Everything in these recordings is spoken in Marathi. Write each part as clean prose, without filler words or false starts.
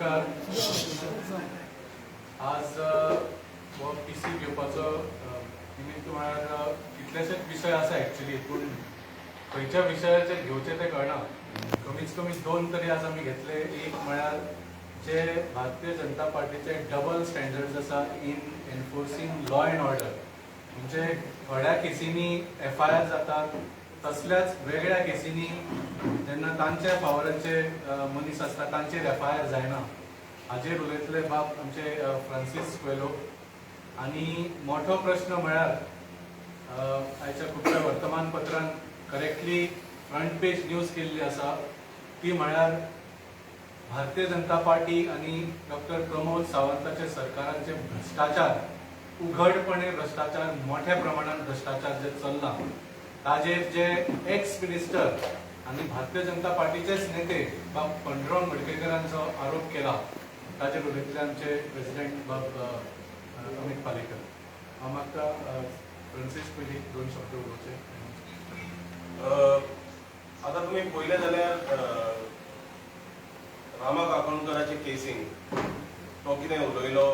नमस्कार. आज हो पीसी घेवपाचो निमित्त म्हळ्यार कितलेशेच विशय आसा एक्चुअली, पूण खंयच्या विशयाचे घेवचे ते कळना. कमीच कमी दोन तरी आज आमी घेतले. एक म्हळ्यार जे भारतीय जनता पार्टीचे डबल स्टँडर्ड्स आसा in enforcing law and order. म्हणजे थोड्या केसींनी FIR जातात, तसल्याच वेगळ्या केसींनी जेन्ना तांच्या पावराचे मनीस आसता तांचेर FIR जायना. हाजेर उलयतले बाब आमचे फ्रांसीस क्वेलो. आनी मोठो प्रश्न म्हळ्यार आयच्या खुबश्या वर्तमानपत्रांत करेक्टली फ्रंट पेज न्यूज केल्ली आसा, ती म्हळ्यार भारतीय जनता पार्टी आनी डॉक्टर प्रमोद सावंताच्या सरकारांचे भ्रष्टाचार, उघडपणे भ्रष्टाचार, मोठ्या प्रमाणात भ्रष्टाचार जे चल्ला, ताजेर जे एक्स मिनिस्टर आनी भारतीय जनता पार्टीचेच नेते बाब पांडुरंग मडकयकरांचो आरोप केला, ताजेर उलयतले आमचे प्रेसिडेंट बाब अमित पालेकर. हांव म्हाका फ्रांसीस पयली दोन शब्द उलोवचे. आता तुम्ही पळयलें जाल्यार रामा काकोणकराचे केसीन तो कितें उलयलो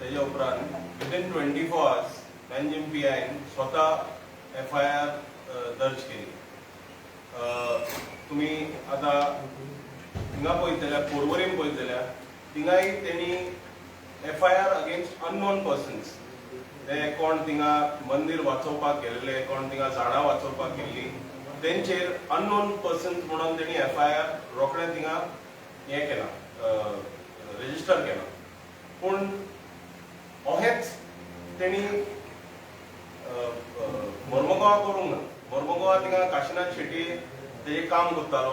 तेजे उपरांत विदिन 24 hours पॅनजीम PIन स्वता FIR दर्ज केली. तुम्ही आता थिंगा पळयत जाल्यार पोरवरीन पळयत जाल्यार थिंगाय तेणी FIR अगेन्स्ट अननोन पर्सन्स, ते कोण थिंगा मंदिर वाचोवपाक गेल्ले, कोण थिंगा झाडां वाचोवपाक गेल्ली, तेंचेर अननोन पर्सन्स म्हणून तेणी FIR रोखडें थिंगा हें केलां, रेजिस्टर केलां. पूण अहेंच तेणी मोर्मुगांवा करूंक ना. मोर्मुगांवा थिंगा काशिनाथ शेट्टी तेजें काम करतालो,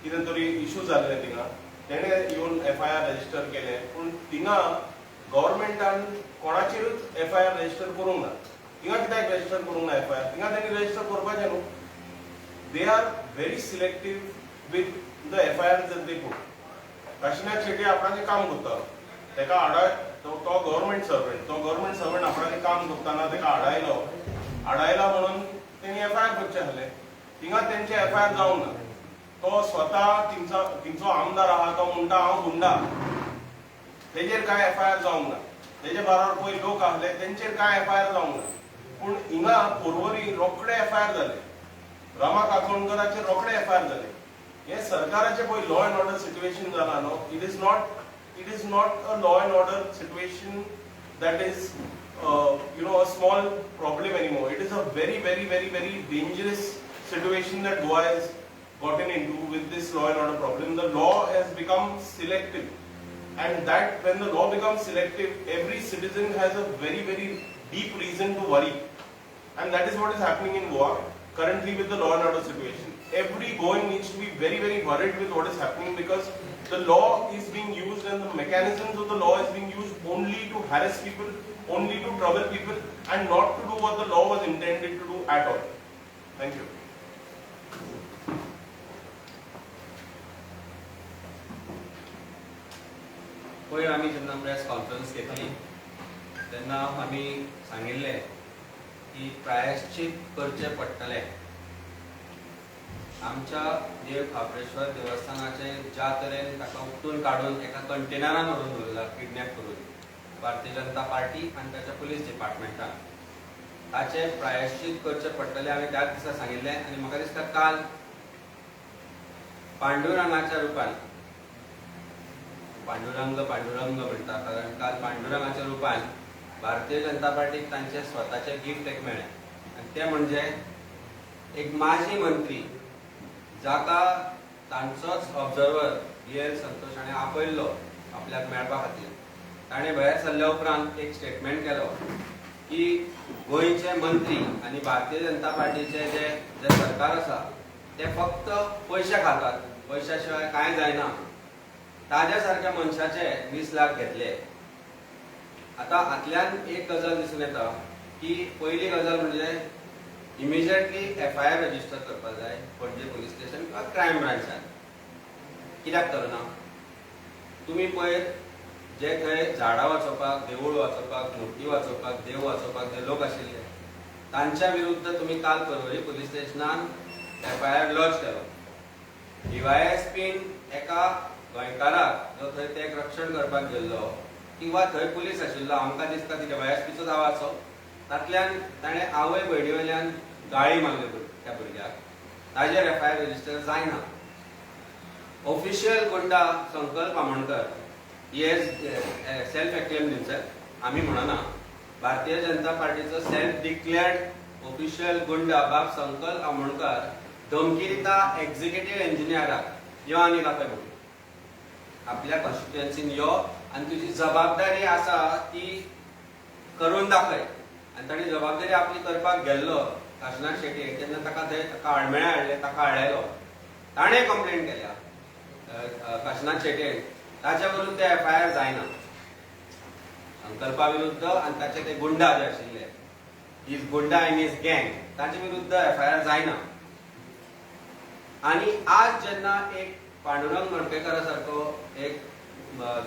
कितें तरी इश्यू जाल्ले थिंगा, तेणें येवन FIR रेजिस्टर केलें. पूण थिंगा गव्हर्मेंटान कोणाचेरूच FIR रेजिस्टर करूंक ना. थिंगा कित्याक रेजिस्टर करूंक ना FIR? थिंगा तेणी रेजिस्टर करपाचें न्हू. They are very selective with the FIR that they put. Kashinath Shetty आपणाचें काम करतालो, तेका तो गव्हर्मेंट सर्वंट आपणाचें काम करताना तेका आडायला म्हणून तेणी FIR करचें आहलें. थिंगा तेंचे FIR जावंक ना. तो स्वता थिंचो आमदार आहा, तो म्हणटा हांव गुंडा, तेजेर कांय FIR जावंक ना. तेजे बरोबर पळय लोक आहले तेंचेर कांय FIR जावंक ना. पूण हिंगा पोरवरी रोखडे FIR जाले, रामा काकोणकराचेर रोखडे FIR जाले. हे सरकाराचे पळय लॉ अँड ऑर्डर सिच्युएशन जाला न्हू. It is not a law and order situation that is a small problem anymore. It is a very very very very dangerous situation that Goa has gotten into with this law and order problem. The law has become selective, and that when the law becomes selective, every citizen has a very very deep reason to worry, and that is what is happening in Goa currently with the law and order situation. Every Goan needs to be very very worried with what is happening, because the law is being used and the mechanisms of the law is being used only to harass people, only to trouble people, and not to do what the law was intended to do at all. Thank you. पयर आमी जेन्ना प्रेस कॉन्फरन्स घेतली तेन्ना आमी सांगिल्लें की प्रायश्चित करचें पडटलें. आमच्या देव खापरेश्वर देवस्थानाचे ज्या तरेन ताका उखलून काडून एका कंटेनरान व्हरून दवरला, किडनॅप करून भारतीय जनता पार्टी आनी ताच्या पुलीस डिपार्टमेंटान, ताचे प्रायश्चित करचें पडटलें हांवें त्याच दिसा सांगिल्लें. आनी म्हाका दिसता काल पांडुरंगाच्या रुपान, पांडुरंग म्हणटा कारण काल पांडुरंगाच्या रुपान भारतीय जनता पार्टीक तांचे स्वताचे गिफ्ट एक मेळ्ळें, आनी तें म्हणजे एक माजी मंत्री जाका तांचोच ऑब्जर्वर BL संतोश हाणें आपयल्लो आपल्याक मेळपा खातीर. ताणें भायर सरल्या उपरांत एक स्टेटमेंट केलो की गोंयचे मंत्री आनी भारतीय जनता पार्टीचे जे सरकार आसा ते फक्त पयशे खातात, पयशा शिवाय कांय जायना. ताज्या सारक्या मनशाचे 20 लाख घेतले. आतां हातल्यान एक गजाल दिसून येता की पयली गजाल म्हणजे इमिजिएटली FIR रजिस्टर करपाक जाय पणजे पुलीस स्टेशन किंवा क्रायम ब्रांचान. कित्याक करना? तुमी पळय जे थंय झाडां वाचोवपाक, देवूळ वाचोवपाक, मुर्ती वाचोवपाक, देव वाचोवपाक जे लोक आशिल्ले तांच्या विरुद्ध तुमी काल परवरी पुलीस स्टेशनान FIR लॉन्च केलो. DYSPन एका गोंयकाराक जो थंय तें रक्षण करपाक गेल्लो किंवा थंय पुलीस आशिल्लो आमकां दिसता कितें वायएसपीचोच आवाजो तातल्यान ताणें आवय भयणी वयल्यान गाळी मारल्यो त्या भुरग्याक ताजेर एफआयआर रजिस्टर जायना. ऑफिशियल गुंडा संकल्प आमोणकर सेल्फ एक्लेम्ड हिमसेल्फ आमी म्हणना Bharatiya Janata पार्टीचो self declared official गुंडा बाब संकल्प आमोणकर धमकी दिता एक्झिक्युटिव्ह इंजिनियराक यो आनी दाखय म्हणून आपल्या कॉन्स्टिट्युएन्सीन यो आनी तुजी जबाबदारी आसा ती करून दाखय. आनी ताणें जबाबदारी आपली करपाक गेल्लो काशिनाथ शेट्येक तेन्ना ताका थंय ताका आडमेळ्या हाडले ताका हाडयलो ताणें कंप्लेंट केल्या काशिनाथ शेट्येन ताच्या विरुद्ध एफआयआर जायना. संकल्पा विरुद्ध आनी ताचे ते गुंडा जे आशिल्ले इज गुंडा इन इज गँग ताचे विरुद्ध एफआयआर जायना. आनी आज जेन्ना एक पांडुरंग मडकयकारा सारको एक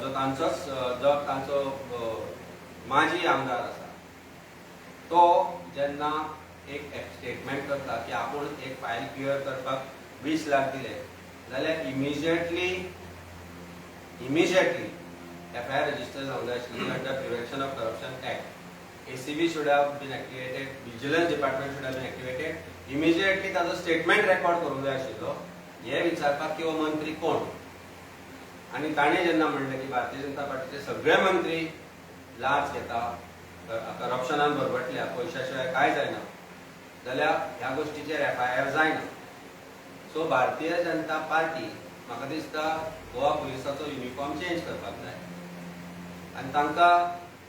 जो तांचो माजी आमदार आसा तो जेन्ना एक स्टेटमेंट करता की आपूण एक फायल क्लियर करपाक 20 लाख दिले जाल्यार इमिजिएटली एफआयआर रजिस्टर जावंक जाय आशिल्ली under prevention of corruption act. ACB should have been activated, vigilance department should have been activated. Immediately ताजो स्टेटमेंट रेकॉर्ड करूंक जाय आशिल्लो हे विचारपाक की हो मंत्री कोण. आनी ताणें जेन्ना म्हणलें की भारतीय जनता पार्टीचे सगळे मंत्री लाच घेता करप्शनान भरभटल्या पयशा शिवाय काय जायना जाल्यार ह्या गोष्टीचेर एफआयआर जायना. सो भारतीय जनता पार्टी म्हाका दिसता गोवा पुलिसाचो युनिफॉर्म चेंज करपाक जाय आनी तांकां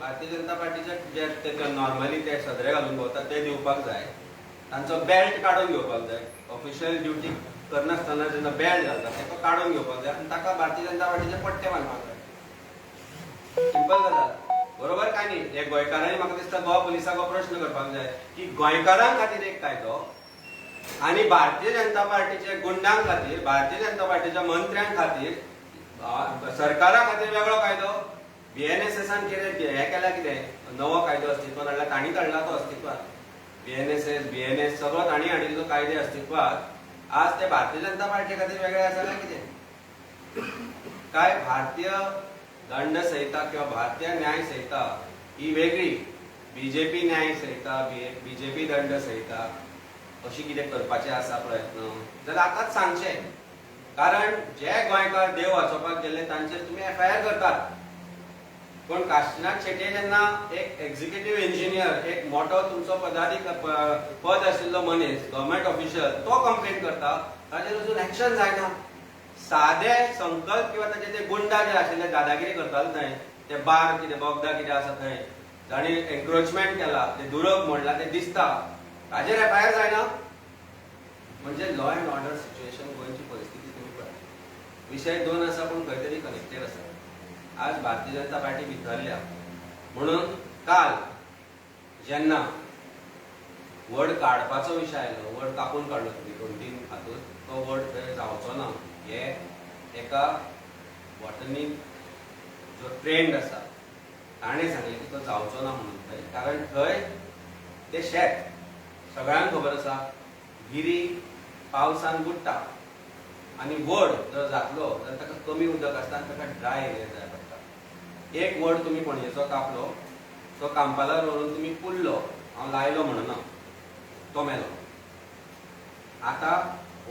भारतीय जनता पार्टीचे जे नॉर्मली ते सदरे घालून भोंवतात ते दिवपाक जाय. तांचो बेल्ट काडून घेवपाक जाय. ऑफिशियल ड्युटी करनासतना जेन्ना बेल्ट घालता तेका काडून घेवपाक जाय आनी ताका भारतीय जनता पार्टीचे पट्टे बांदपाक जाय. सिंपल गजाल बरोबर काय न्ही. हे गोंयकारांनी म्हाका दिसता गोवा पुलिसाक हो प्रश्न करपाक जाय की गोंयकारां खातीर एक कायदो आनी भारतीय जनता पार्टीचे गुंडां खातीर भारतीय जनता पार्टीच्या मंत्र्यां खातीर सरकारा खातीर वेगळो कायदो. बीएनएसएसान कितें हें केल्या कितें नवो कायदो अस्तित्वात हाडला तांणी काडला तो अस्तित्वात. बीएनएस सगळो तांणी हाडिल्लो कायदे अस्तित्वात आज ते भारतीय जनता पार्टी खातीर वेगळे आसा काय कितें. काय भारतीय दंड संहिता किंवा भारतीय न्याय संहिता ही वेगळी बीजेपी न्याय संहिता बीजेपी दंड संहिता अशी कितें करपाचे आसा प्रयत्न जाल्यार आतांच सांगचे. कारण जे गोंयकार देव वाचोवपाक गेल्ले तांचेर तुमी एफआयआर करतात पण काशिनाथ शेट्ये जेन्ना एक एक्झिक्युटिव्ह इंजिनियर एक मोठो तुमचो पद आशिल्लो मनीस गव्हर्मेंट ऑफिशियल तो कंप्लेंट करता ताचेर अजून एक्शन जायना. सादे संकल्प किंवा ताचे ते गुंडा जे आशिल्ले दादागिरी करताले थंय ते बार कितें बोगदा कितें आसा थंय तांणी एन्क्रोचमेंट केला ते दुरग मोडला ते दिसता ताजेर एफआयआर जायना. म्हणजे लॉ अँड ऑर्डर सिच्युएशन गोंयची परिस्थिती तुम्ही पळय. विशय दोन आसा पूण खंय तरी कनेक्टेड आसा. आज भारतीय जनता पार्टी भितरल्या म्हणून काल जेन्ना वड काडपाचो विशय आयलो वड कापून काडलो तुमी 2-3 हातून तो वड थंय जावचो ना हे एका बॉटनी जो ट्रेंड आसा ताणें सांगलें की तो जावचो ना म्हणून थंय. कारण थंय ते शेत सगळ्यांक खबर आसा गिरी पावसान बुडटा आनी वड जर जातलो जाल्यार ताका कमी उदक आसता आनी ताका ड्राय एरिया जाय पडटा. एक वड तुमी पणजेचो कापलो तो कांपालार व्हरून तुमी पुल्लो हांव लायलो म्हणना तो मेलो. आतां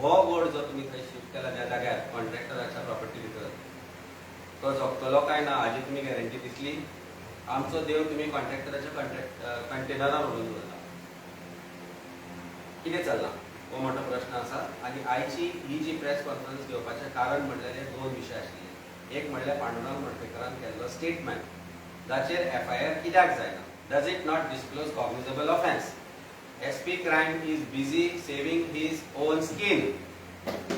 हो वड जो तुमी थंय शिफ्ट केला त्या जाग्यार कॉन्ट्रॅक्टराच्या प्रॉपर्टी भितर तो जगतलो काय ना हाजी तुमी गॅरंटी दितली. आमचो देव तुमी कॉन्ट्रॅक्टराच्या कंटेनरार व्हरून दवरला. कितें चल्ला हो मोठो प्रश्न आसा. आनी आयची ही जी प्रेस कॉन्फरन्स घेवपाचें कारण म्हणल्यार हे 2 विशय आशिल्ले. एक म्हणल्यार पांडुरंग मडकयकारान केल्लो स्टेटमेंट जाचेर एफआयआर कित्याक जायना. Does it not disclose cognizable offence. SP crime is busy saving his own skin.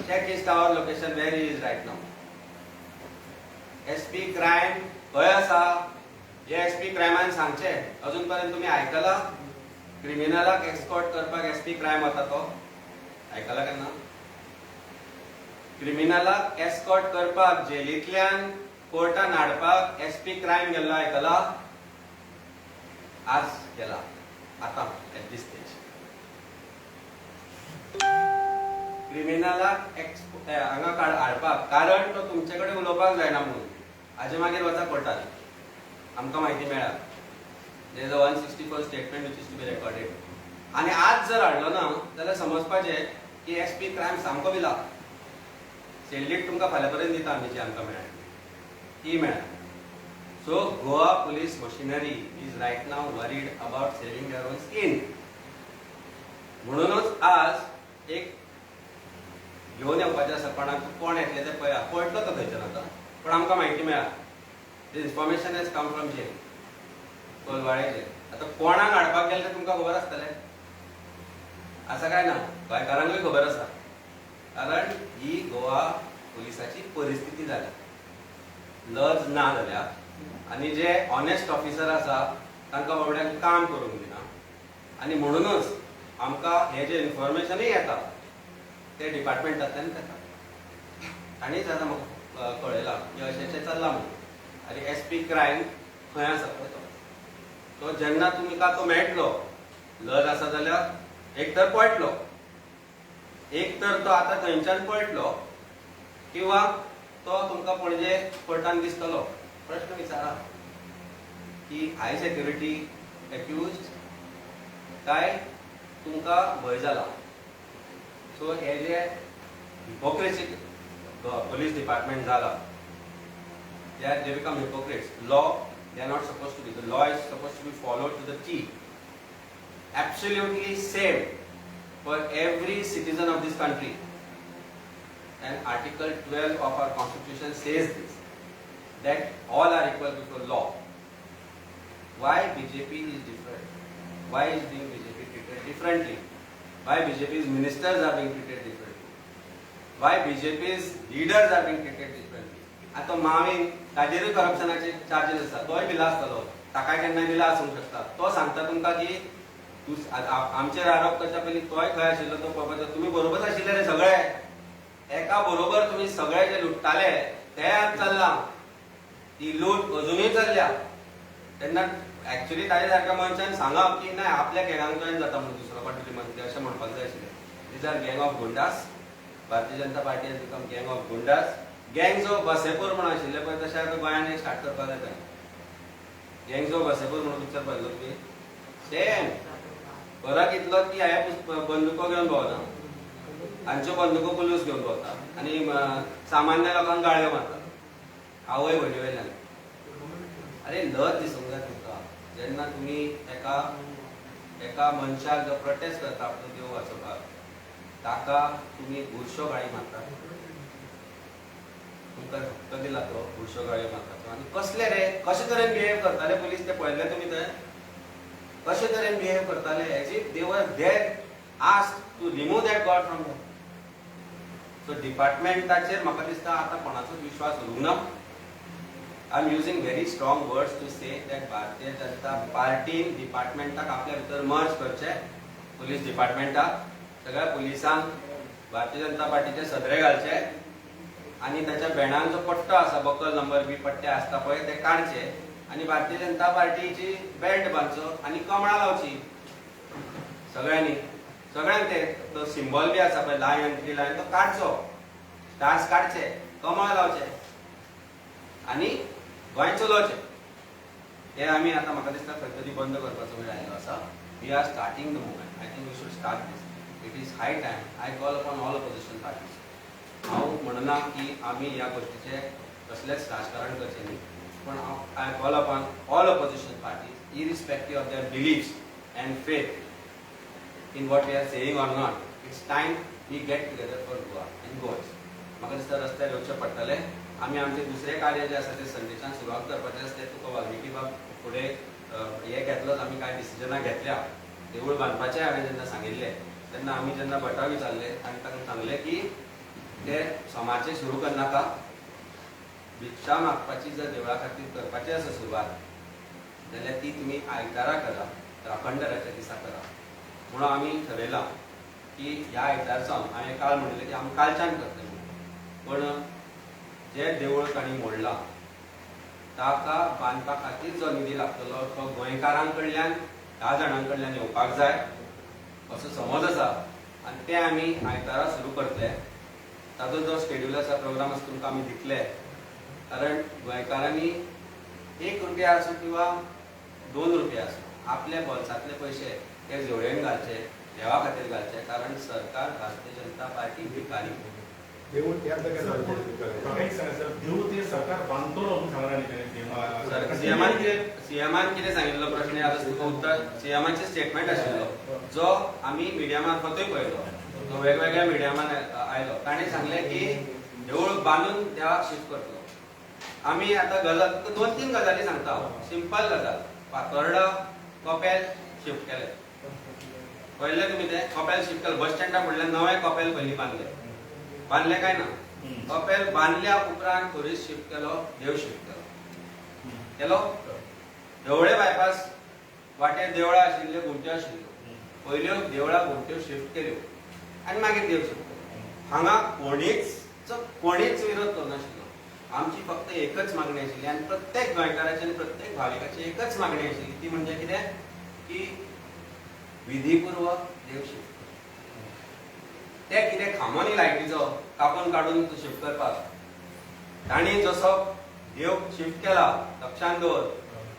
Check his tower location where he is right now. SP crime खंय आसा जे SP क्रायमान सांगचे अजून पर्यंत तुम्ही आयकला. क्रिमिनलाक एस्कॉर्ट करपाक SP क्रायम वता तो आयकला केन्ना. क्रिमिनलाक एस्कॉर्ट करपाक जेलींतल्यान कोर्टान हाडपाक SP क्रायम गेल्लो आयकला. आज गेला आता एट दिस स्टेज. क्रिमिनलाक हांगा हाडपाक कारण तो तुमचे कडेन उलोवपाक जायना म्हणून हाजे मागीर वचा कोर्टात आमकां म्हायती मेळ्ळा there is a 164 statement which is to be recorded आनी आज जर हाडलो ना जाल्यार समजपाचें की SP क्रायम सामको भिला सेल्लीट तुमकां फाल्यां पर्यंत दिता आमी जी आमकां मेळ्ळी ती मेळ्ळा so Goa police machinery is right now worried about saving their own skin म्हणूनच आज एक घेवन येवपाचें आसा कोणाक कोण येतले ते पळया पळटलो तो थंयच्यान आतां पण आमकां म्हायती मेळ्ळा this information has come from jail Colvale jail आतां कोणाक हाडपाक गेले ते तुमकां खबर आसतलें आसा काय ना गोंयकारांकूय खबर आसा कारण ही गोवा पुलिसाची परिस्थिती जाली लज ना जाल्या आनी जे ऑनेस्ट ऑफिसर आसा तांकां बाबड्यांक काम करूंक दिना आनी म्हणूनच आमकां हे जे इन्फॉर्मेशनूय येता ते डिपार्टमेंटांतल्यान येता आनीच आतां म्हाका कळयलां की अशें चल्लां म्हणून आनी SP क्रायम खंय आसा पळय तो जेन्ना तुमकां तो मेळटलो लज आसा जाल्यार एक तर पळटलो एक तर तो आतां थंयच्यान पळटलो किंवा तो तुमकां पणजे कोर्टान दिसतलो प्रश्न विचारा की हाय सेक्युरिटी एक्युज्ड काय तुमकां भंय जाला सो हे जे हिपोक्रेसी पुलीस डिपार्टमेंट जाला they become hypocrites. Law, they are not supposed to be. The law is supposed to be followed to the T. Absolutely same for every citizen of this country. And Article 12 of our Constitution says this, that all are equal before law. Why BJP is different? Why is being BJP treated differently? Why BJP's ministers are being treated differently? Why BJP's leaders are being treated differently? आता मावीन ताजेरूय करप्शनाचे चार्जीस आसा तोय दिला आसतलो ताका केन्नाय दिला आसूंक शकता तो सांगता तुमकां की आमचेर आरोप करच्या पयलीं तोय खंय आशिल्लो तो पळोवपाचो तुमी बरोबर आशिल्ले रे सगळे एका बरोबर तुमी सगळे जे लुट्टाले ते आज चल्ला ती लूट अजुनूय चल्ल्या तेन्ना एक्चुअली ताजे सारक्या मनशान सांगप की ना आपल्या गँगांक जॉयन जाता म्हणून दुसरो पार्टी मंत्री अशें म्हणपाक जाय आशिल्लें दीज आर गँग ऑफ गुंडास भारतीय जनता पार्टी हॅज बिकम गँग ऑफ गुंडास गँग्स ऑफ बसेपूर म्हणून आशिल्ले पळय तशें आतां गोंयांत एक स्टार्ट करपाक जाय गँग्स ऑफ बसेपूर म्हणून पिक्चर पळयलो तुमी सेम फरक इतलो की हांवें बंदुको घेवन भोंवना हांच्यो बंदुको पुलीस घेवन भोंवता आनी सामान्य लोकांक गाळयो मारता आवय भयणी वयल्यान अरे लज दिसूंक जाय तुमकां जेन्ना तुमी एका मनशाक जो प्रोटेस्ट करता आपलो देव वाचोवपाक ताका तुमी बुरशो गाळी मारता तुमकां हक्क दिला तो बुरशो गाळयो मारता आनी कसले रे कशे तरेन बिहेव करताले पुलीस ते पळयले तुमी थंय कशे तरेन बिहेव करताले age if they were there asked to remove that God from them so डिपार्टमेंटाचेर म्हाका दिसता आतां कोणाचोच विश्वास उरूंक ना I am using very strong words to say that Bharatiya Janata पार्टीन डिपार्टमेंटाक आपल्या भितर मर्ज करचे पुलीस डिपार्टमेंटाक सगळ्या पुलिसांक भारतीय जनता पार्टीचे सदरे घालचे आनी ताच्या बॅनान जो पट्टो आसा बकल नंबर बी पट्टे आसता पळय ते काडचे आनी भारतीय जनता पार्टीची बेल्ट बांदचो आनी कमळां लावची सगळ्यांनी सगळ्यांक ते सिंबल बी आसा पळय लायन 3 लायन तो काडचो स्टार्स काडचे कमळां लावचे आनी गोंय चलोवचें हे आमी आतां म्हाका दिसता खंय तरी बंद करपाचो वेळ आयलो आसा we are starting the movement I think we should start this it is high time I call upon all opposition parties हांव म्हणना की आमी ह्या गोष्टीचे कसलेच राजकारण करचें न्ही पण I call upon all opposition parties irrespective of their beliefs and faith in what we are saying or not it's time we get together for Goa in गोव्स म्हाका दिसता रस्त्यार येवचें पडटलें आमी आमचें दुसरें कार्य जें आसा तें संडेच्यान सुरवात करपाचें आसा तें तुका वाल्मिकी बाब फुडें हें घेतलोच आमी कांय डिसिजनां घेतल्या देवूळ बांदपाचें हांवें जेन्ना सांगिल्लें तेन्ना आमी जेन्ना भटा विचारले आनी ताका सांगलें की ते समाजचे सुरू करनाका भिक्षा मागपाची जर देवळा खातीर करपाची आसा सुरवात जाल्यार ती तुमी आयतारा करा राखणदाराच्या दिसा करा म्हणून आमी ठरयलां की ह्या आयतारसावन हांवें काल म्हणिल्लें की आमी कालच्यान करतले पण जे देवूळ तांणी मोडलां ताका बांदपा खातीर जो निधी लागतलो तो गोंयकारां कडल्यान 10 जाणां कडल्यान येवपाक जाय असो समज आसा आनी ते आमी आयतारा सुरू करतले. ताजो जो शेड्यूल आसा प्रोग्राम आसा तुमकां आमी दितले. कारण गोंयकारांनी 1 रुपया आसूं किंवा 2 रुपया आसूं आपल्या बोल्सांतले पयशे ते जोडेन घालचे, देवा खातीर घालचे. कारण सरकार भारतीय जनता पार्टी भिकारी. देऊळ त्या जाग्यार म्हाका एक सांग सर, देऊळ ते सरकार बांदतलो म्हणून सांगला न्ही सीएमान कितें सांगिल्लो प्रश्न आतां तुका उत्तर सीएमाचे स्टेटमेंट आशिल्लो जो आमी मिडिया मार्फतूय पळयलो, तो वेगवेगळ्या मिडियामान आयलो. ताणें सांगलें की देवूळ बांदून देवाक शिफ्ट करतलो. आमी आतां गजाल 2-3 गजाली सांगता हांव. सिंपल गजाल, फातोर्डा कपेल शिफ्ट केले. पळयलें तुमी तें कपेल शिफ्ट केलें. बस स्टँडा फुडल्यान नवें कपेल पयलीं बांदलें काय ना. कपेल बांदल्या उपरांत खुरीस शिफ्ट केलो, देव शिफ्ट केलो. देवळे बायपास वाटेर देवळां आशिल्ल्यो, घुमट्यो आशिल्ल्यो. पयल्यो देवळां घुमट्यो शिफ्ट केल्यो आनी मागीर देव शिफ्ट केलो. हांगा कोणीच विरोध करनाशिल्लो. आमची फक्त एकच मागणी आशिल्ली आनी प्रत्येक गोंयकाराची आनी प्रत्येक भाविकाची एकच मागणी आशिल्ली. ती म्हणजे कितें की विधीपूर्वक देव शिफ्ट. ते कितें खामोनी लायटीचो कापून काडून शिफ्ट करपाक. ताणी जसो देव शिफ्ट केला, लक्षांत दवर,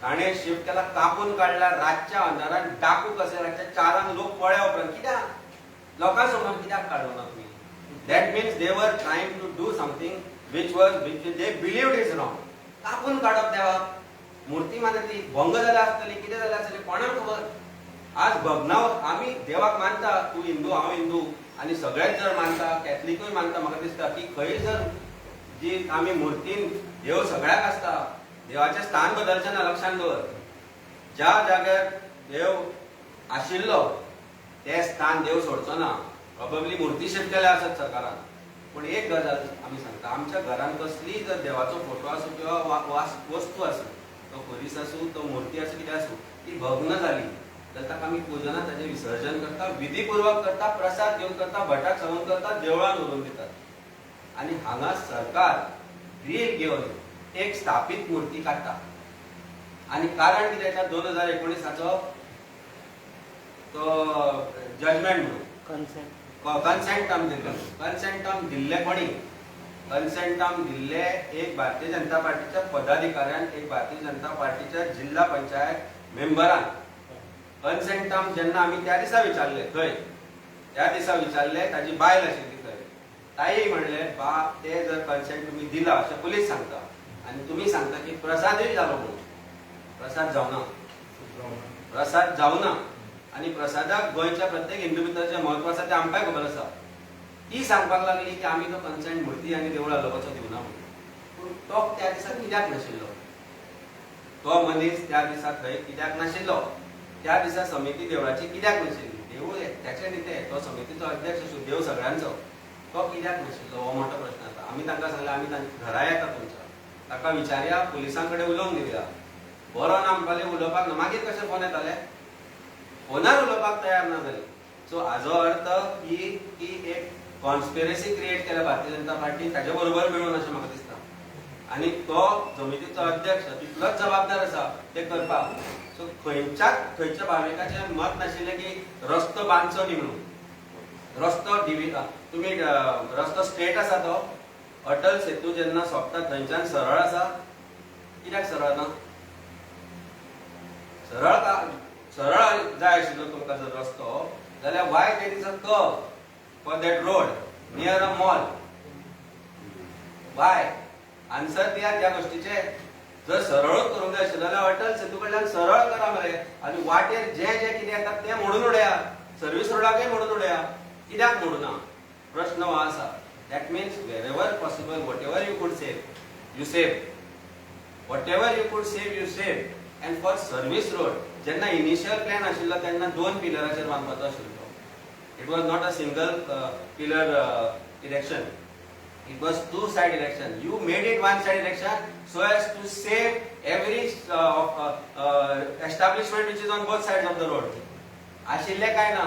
ताणें शिफ्ट केला कापून काडला रातच्या अंधारान डाकू कशे रातच्या 4 लोक पळ्या उपरांत. कित्याक लोकां समोर कित्याक काडलो ना तुमी? That means they were trying to do something which they believed is wrong. कापून काडप देवाक. मुर्ती मारली भंग जाला आसतली, कितें जाला आसतली, कोणाक खबर. आज भग्नाव आमी देवाक मानता, तूं हिंदू हांव हिंदू आनी सगळेच जर मानता, कॅथलिकूय मानता. म्हाका दिसता की खंय जर जी आमी मुर्तीन देव सगळ्याक आसता, देवाचें स्थान बदलचें ना. लक्षांत दवर, ज्या जाग्यार देव आशिल्लो ते स्थान देव सोडचो ना. प्रोबेबली मुर्ती शिफ्ट केल्या आसत सरकारान. पूण एक गजाल आमी सांगता, आमच्या घरान कसलीय जर देवाचो फोटो आसूं किंवा वस्तू आसूं, तो खुरीस आसूं, तो मुर्ती आसूं, कितें आसूं, ती भग्न जाली जाल्यार ताका आमी पुजना ताचें विसर्जन करता, विधीपूर्वक करता, प्रसाद घेवन करता, भटाक सांगून करता, देवळान व्हरून दितात. आनी हांगा सरकार रील घेवन एक स्थापीत मुर्ती काडटा. आनी कारण कितें आसा, 2019 तो जजमेंट म्हणून कन्सेंट टर्म दिल्लो. कन्सेंट टर्म दिल्ले कोणी? कन्सेंट टर्म दिल्ले एक भारतीय जनता पार्टीच्या पदाधिकाऱ्यान, एक भारतीय जनता पार्टीच्या जिल्हा पंचायत मेंबरान. कन्सेंट टर्म जेन्ना आमी त्या दिसा विचारले थंय, त्या दिसा विचारले, ताजी बायल आशिल्ली थंय, ताई म्हणले बा ते जर कन्सेंट तुमी दिला अशें पुलीस सांगता आनी तुमी सांगता की प्रसादूय जालो म्हणून. प्रसाद जावना, प्रसाद जावना. आनी प्रसादाक गोंयच्या प्रत्येक हिंदू भितर जें म्हत्व आसा तें आमकांय खबर आसा. ती सांगपाक लागली की आमी तो कन्सेंट मुर्ती आनी देवळां लोकांचो दिवना म्हणून. पूण तो त्या दिसा कित्याक नाशिल्लो? तो मनीस त्या दिसा थंय कित्याक नाशिल्लो? त्या दिसा समिती देवळाची कित्याक नाशिल्ली? देवूळ एकट्याचें न्ही तें, तो समितीचो अध्यक्ष आसूं, देव सगळ्यांचो. तो कित्याक नाशिल्लो हो मोठो प्रश्न आसा. आमी तांकां सांगलें आमी तांच्या घरा येता तुमच्या, ताका विचारया, पुलिसां कडेन उलोवंक दिवया. बरो ना म्हणपाले उलोवपाक ना. मागीर कशें फोन येताले? फोनार उलोवपाक तयार ना जाली. सो हाजो अर्थ की एक कॉन्स्पिरसी क्रिएट केल्या भारतीय जनता पार्टी ताजे बरोबर मेळून अशें म्हाका दिसता. आनी तो समितीचो अध्यक्ष तितलोच जबाबदार आसा ते करपाक. सो खंयच्या भाविकाचें मत नाशिल्लें की रस्तो बांदचो न्ही म्हणून. रस्तो तुमी रस्तो स्ट्रेट आसा तो अटल सेतू जेन्ना सोंपता थंयच्यान सरळ आसा. कित्याक सरळ ना? सरळ जाय आशिल्लो तुमकां जर रस्तो जाल्यार Y there is a curve for that road near a mall. Y answer दियात ह्या गोष्टीचे. जर सरळच करूंक जाय आशिल्लो जाल्यार अटल सेतू कडल्यान सरळ करा मरे. आनी वाटेर जें कितें येता तें मोडून उडया. सर्वीस रोडाकय मोडून उडया. कित्याक मोडूना? प्रश्न हो आसा. That means wherever possible whatever you could save you save. Whatever you could save you save. End for service road जेन्ना इनिशियल प्लॅन आशिल्लो तेन्ना 2 पिलराचेर बांदपाचो आशिल्लो. It was not a single pillar erection. It was 2-side erection. You made it 1-side erection so as to save every establishment which is on both sides of the road. आशिल्ले काय ना.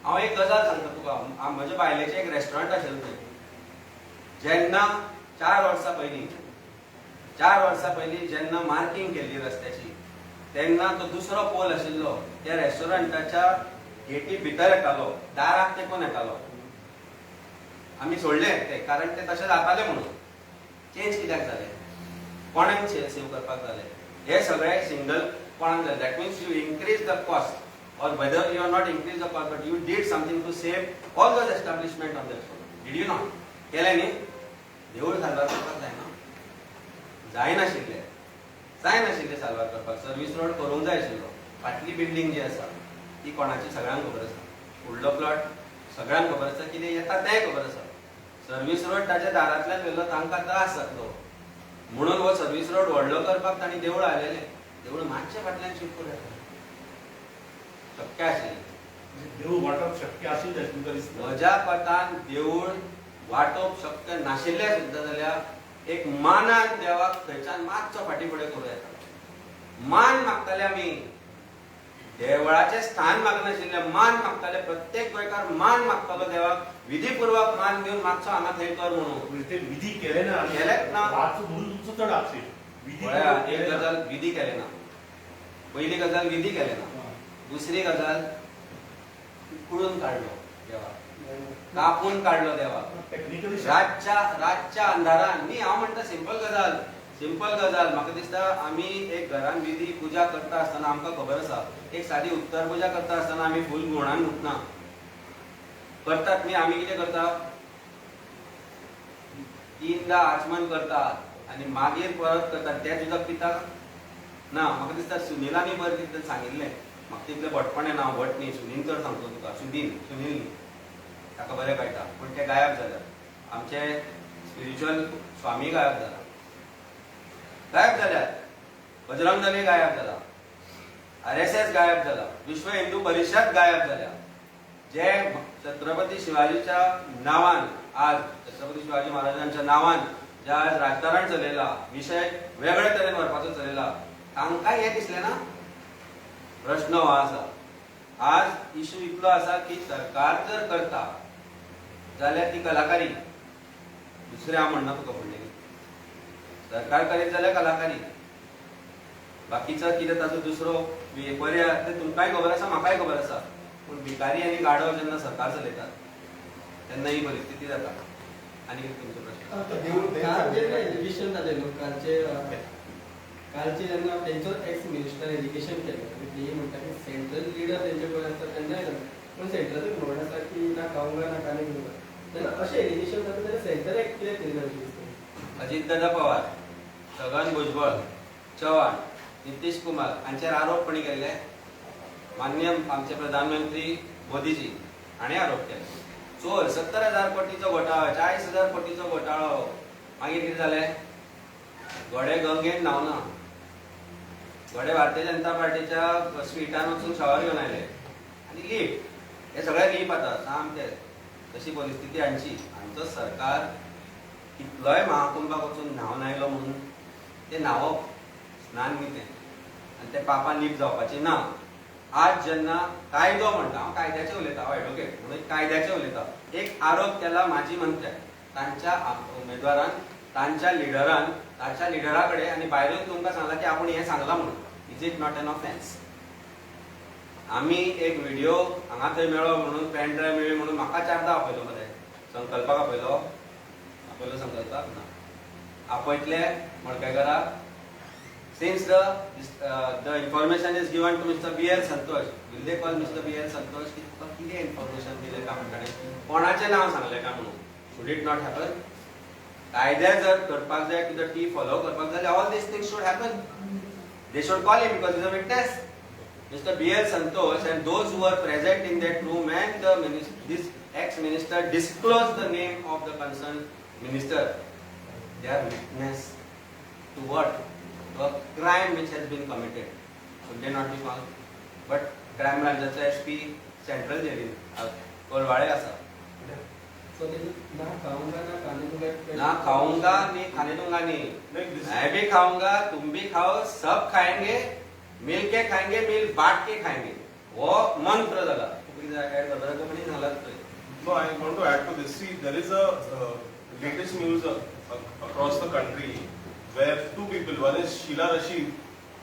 हांव एक गजाल सांगता तुका. म्हज्या बायलेचें एक रेस्टॉरंट आशिल्लें थंय. जेन्ना 4 वर्सां पयलीं जेन्ना मार्किंग केल्ली रस्त्याची तेन्ना तो दुसरो पोल आशिल्लो त्या रेस्टॉरंटाच्या गेटी भितर येतालो, दाराक तेंकून येतालो. आमी सोडले ते, कारण ते तशें जाताले म्हणून. चेंज कित्याक जालें? कोणाक सेव करपाक जालें? हे सगळे सिंगल कोणाक जालें. That means you increase the cost, or whether you are not increase the cost, but you did something to save all those establishment of that road. Did you not? केले न्ही? देवूळ साल्वार करपाक जायना? जायनाशिल्ले साल्वार करपाक. सर्वीस रोड करूंक जाय आशिल्लो. फाटली बिल्डींग जी आसा ती कोणाची सगळ्यांक खबर आसा. फुडलो प्लॉट सगळ्यांक खबर आसा, कितें येता तें खबर आसा. सर्वीस रोड ताच्या दारांतल्यान व्हेलो तांकां त्रास जातलो म्हणून हो सर्वीस रोड व्हडलो करपाक तांणी देवूळ हाडलेलें. देवूळ मातशें फाटल्यान शिफ्ट करूं शक्य आशिल्लें. देऊळ वाटप शक्य आशिल्लें तुमकां दिसता? म्हज्या पतान देवूळ वाटप शक्य नाशिल्लें सुद्दां जाल्यार एक मानान देवाक थंयच्यान मातसो फाटीं फुडें करूं येता. मान मागताले आमी, देवळाचें स्थान मागनाशिल्ले, मान मागताले. प्रत्येक गोंयकार मान मागतालो देवाक, विधीपूर्वक मान दिवन मातसो हांगा थंय कर म्हणून. म्हणजे ते विधी केले ना. केलेच ना. वाच म्हणून तुमचो चड आक्षेप. विधी पळयात, केले एक ना. गजाल विधी केले ना. पहिली गजाल विधी केले ना. दुसरी गजाल उखडून काढलो देवाक, कापून काढलो देवाक. टेक्निकली रातच्या अंधारान. न्ही, हांव म्हणटा सिंपल गजाल. म्हाका दिसता आमी एक घरान विधी पुजा करता आसतना आमकां खबर आसा, एक सादी उत्तर पुजा करता आसतना आमी फूल गुणान उठना करतात न्ही. आमी कितें करता? 3दा आचमन करतात आनी मागीर परत करतात. तें उदक पितात ना. म्हाका दिसता सुनिलांनी बरें कितें सांगिल्लें. म्हाका तितलें भटपणें ना, भट न्ही, सुनील तर सांगतो तुका. सुनील न्ही, ताका बरें कळटा. पूण ते गायब जाल्यात. आमचे स्पिरिच्युअल स्वामी गायब जाल्यात. बजरंग दल गायब जाला. RSS गायब जाला. विश्व हिंदू परिषद गायब जाल्या. जे छत्रपती शिवाजीच्या नावान, आज छत्रपती शिवाजी महाराजांच्या नावान जे आज राजकारण चलयला, विषय वेगळे तरेन व्हरपाचो चलयला, तांकां हें दिसलें ना? प्रश्न हो आसा. आज इशू इतलो आसा की सरकार जर करता जाल्यार ती कलाकारी. दुसरें हांव म्हणना तुका फुडलें. सरकार करीत जाल्यार कलाकारी. बाकीचो कितें ताचो दुसरो बरें तें तुमकांय खबर आसा, म्हाकाय खबर आसा. पूण भिकारी आनी गाडव जेन्ना सरकार चलयतात तेन्ना ही परिस्थिती जाता. आनी कितें तुमचो प्रश्न? एज्युकेशन जालें कालचे जेन्ना तेंचो एक्स मिनिस्टर एज्युकेशन केलें, ते म्हणटा की सेंट्रल लिडर तेंचे कडेन आसता तेन्नाय जाता. पूण सेंट्रलाचो म्हणून आसा की ना खावंक ना कांय घेवंक. तेन्ना अशें एज्युकेशन जाता जाल्यार सेंटराक कितें केलें अशें? अजितदादा पवार, छगन भुजबळ, चव्हाण, नितीश कुमार हांचेर आरोप कोणी केले? माननीय आमचे प्रधानमंत्री मोदीजी हाणें आरोप केले. 70,000 कोटीचो घोटाळो, 40,000 कोटीचो घोटाळो. मागीर कितें जालें? घोडे गंगेन न्हांवना. घोडे भारतीय जनता पार्टीच्या स्विटान वचून शॉवर घेवन आयले आनी लीप. हे सगळे लीप आतां सामके. तशी परिस्थिती हांची. हांचो सरकार कितलोय महाकुंभाक वचून न्हांवन आयलो म्हणून ते न्हांवप स्नान न्ही तें, आनी ते पापान लीप जावपाची ना. आज जेन्ना कायदो म्हणटा, हांव कायद्याचें उलयतां, हांव एडवोकेट म्हणून कायद्याचें उलयतां. एक आरोप केला माजी मंत्र्याक, तांच्या उमेदवारान, तांच्या लिडरान, ताच्या लिडरा कडेन, आनी भायरून तुमकां सांगला की आपूण हें सांगलां म्हणून. Is it not an offence? आमी एक व्हिडिओ हांगा थंय मेळ्ळो म्हणून, पेन ड्रायव्ह मेळ्ळी म्हणून म्हाका 4दा आपयलो मरे. संकल्पाक आपयलो संकल्पाक ना, आपयतले मडकयकाराक. Since the information is given to Mr. B.L. Santosh, will they call Mr. B.L. Santosh की तुका कितें इन्फॉर्मेशन दिलें काय म्हणटालें, कोणाचें नांव सांगलें काय म्हणून? Should it not happen? कायदे जर करपाक जाय, कितें टी फॉलो करपाक जाय, all these things should happen. They should call him because he is a witness. Mr. B.L. Santosh and those who were present in that room and this ex-minister disclosed the name of the concerned minister. They are witness to what? To a crime which has been committed. Should they not be called? But crime branchचा SP central jail Colvale आसा. ना खाऊंगा ना खाने दूंगा. ना खाऊंगा नहीं खाने दूंगा नहीं. मैं भी खाऊंगा, तुम भी खाओ, सब खाएंगे, मिल के खाएंगे, मिल बांट के खाएंगे. वो मंत्र झाला. ऍड करता तो पण झाला. No, I want to add to this. See, there is a latest news across the country where two people, one is Sheila Rashid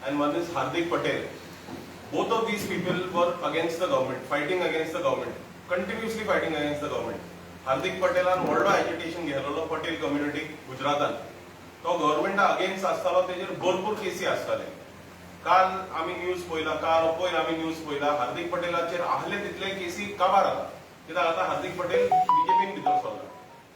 and one is Hardik Patel. both of these people were against the government, fighting against the government, continuously fighting against the government. हार्दिक पटेलान व्हडलो एजिटेशन घेतलेलो पटेल कम्युनिटी गुजरातान. तो गव्हर्नमेंटा अगेन्स्ट आसतालो, तेजेर भरपूर केसी आसताले. काल आमी न्यूज पळयला, काल पयर आमी न्यूज पळयला, हार्दिक पटेलाचेर आहले तितले केसी काबार आसा. कित्याक आतां हार्दिक पटेल बीजेपीन भितर सरला.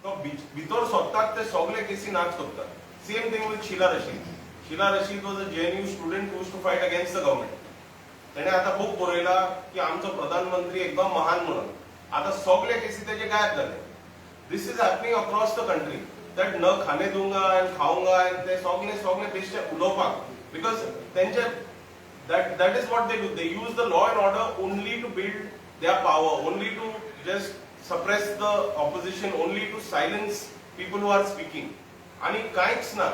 तो भितर सरतात ते सगळे केसी नाच करतात. Same thing with Shehla Rashid. Shehla Rashid was a JNU student whose to fight against the government. तेणे आता बुक बरयला की आमचो प्रधानमंत्री एकदम महान म्हणून. आता सगळे केसी तेजे गायब झाले. This is happening across the country. That न खाणे दूंगा अँड खाऊंगा अँड ते सगळे बेश्टे उलोवपाक. बिकॉज तेंचे that is what they do. They use the law and order only to build their power, only to just suppress the opposition, only to silence people who are speaking. आणि कांयच ना.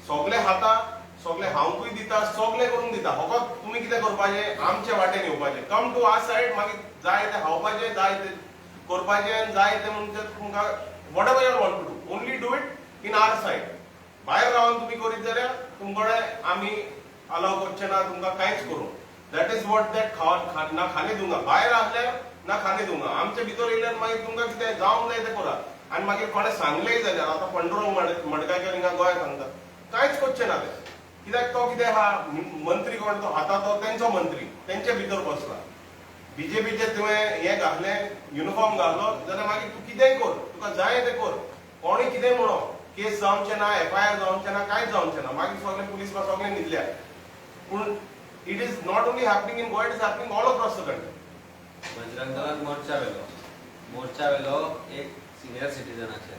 सगळे हाता, सगळे हांवूय दिता, सगळे करून दिता. फकत तुम्ही कितें करपाचें, आमच्या वाटेन येवपाचें. कम टू आवर साइड, मागीर जाय ते खावपाचें, जाय ते करपाचें आनी जाय ते म्हणजे तुमकां whatever you want to do, only do it in our side. भायर रावन तुम्ही करीत जाल्यार तुमकडे आमी अलाव करचे ना, तुमकां कांयच करूं. दॅट इज वॉट दॅट ना खाणे दूंगा. भायर आसल्यार ना खाणे दूंगा. आमचे भितर येयल्यार मागीर तुमकां कितें जावंक जाय तें करा. आनी मागीर कोणें सांगलेय जाल्यार आतां पांडुरंग मडकयकर हिंगा गोंयांत सांगता कांयच करचें ना ते. कित्याक तो कितें हा मंत्री कोण तो हाता तो तेंचो मंत्री, तेंचे भितर बसला. बीजेपीचे तुवें हें घातलें, युनिफॉर्म घातलो जाल्यार मागीर तूं कितेंय कर, तुका जाय तें कर. कोणीय कितेंय म्हणो, केस जावचें ना, FIR जावचें ना, कांयच जावचें ना. मागीर सगळे पुलीस सगळे न्हिदल्या. पूण it is not only happening in Goa, it is happening all across the country. Bajrang दलान मोर्चा वेलो एक सिनियर सिटीजनाचे.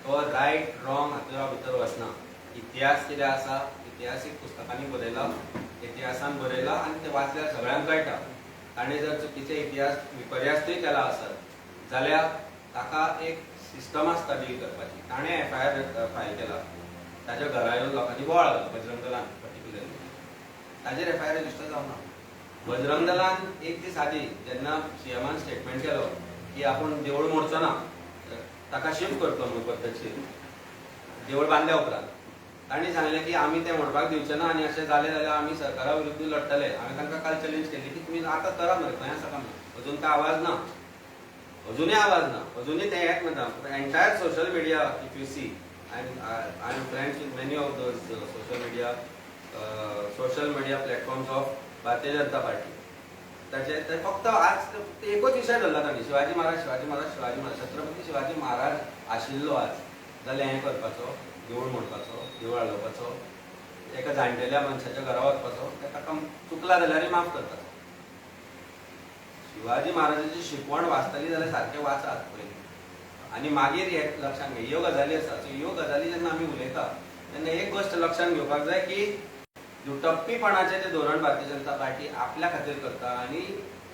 तो रायट रॉंग हातूंत भितर वचना. इतिहास कितें आसा, इतिहासीक पुस्तकांनी बरयला, इतिहासान बरयला आनी ते वाचल्यार सगळ्यांक कळटा. ताणें जर चुकीचे इतिहास विपर्यासूय केला आसत जाल्यार ताका एक सिस्टम आसता डील करपाची. ताणें FIR फायल केला, ताच्या घरा येवन लोकांनी बोवाळ घालो, बजरंग दलान पर्टिक्युलरली. ताजेर FIR रजिस्टर जावना. बजरंग दलान एक दीस आदी जेन्ना CMन स्टेटमेंट केलो की आपूण देवूळ मोडचो ना, ताका शिफ्ट करतलो म्हणून पद्दतशीर, देवूळ बांदल्या उपरांत तांणी सांगलें की आमी तें मोडपाक दिवचे ना आनी अशें जालें जाल्यार आमी सरकारा विरुद्ध लडटले. हांवें तांकां काल चॅलेंज केली की तुमी आतां करा मरे, खंय आसा काय म्हणून. अजून काय आवाज ना, अजुनूय आवाज ना, अजुनूय ते हेच म्हणटा. Entire social media if you see, I am friends with many of those social media platforms of Bharatiya Janata party. ताचे ते फक्त आज एकूच विशय धरला तांणी, शिवाजी महाराज शिवाजी महाराज शिवाजी महाराज. छत्रपती शिवाजी महाराज आशिल्लो आज जाल्यार हें करपाचो, देवूळ मोडपाचो, देवूळ हालोवपाचो, एका जाणटेल्या मनशाच्या घरा वचपाचो, ताका चुकला जाल्यार माफ करता. शिवाजी महाराजाची शिकवण वाचतली जाल्यार सारकें वाचात पयलीं. आनी मागीर हे लक्षांत घे, ह्यो गजाली आसा. सो ह्यो गजाली जेन्ना आमी उलयता तेन्ना एक गोश्ट लक्षांत घेवपाक जाय की दुटप्पीपणाचें जें धोरण भारतीय जनता पार्टी आपल्या खातीर करता आनी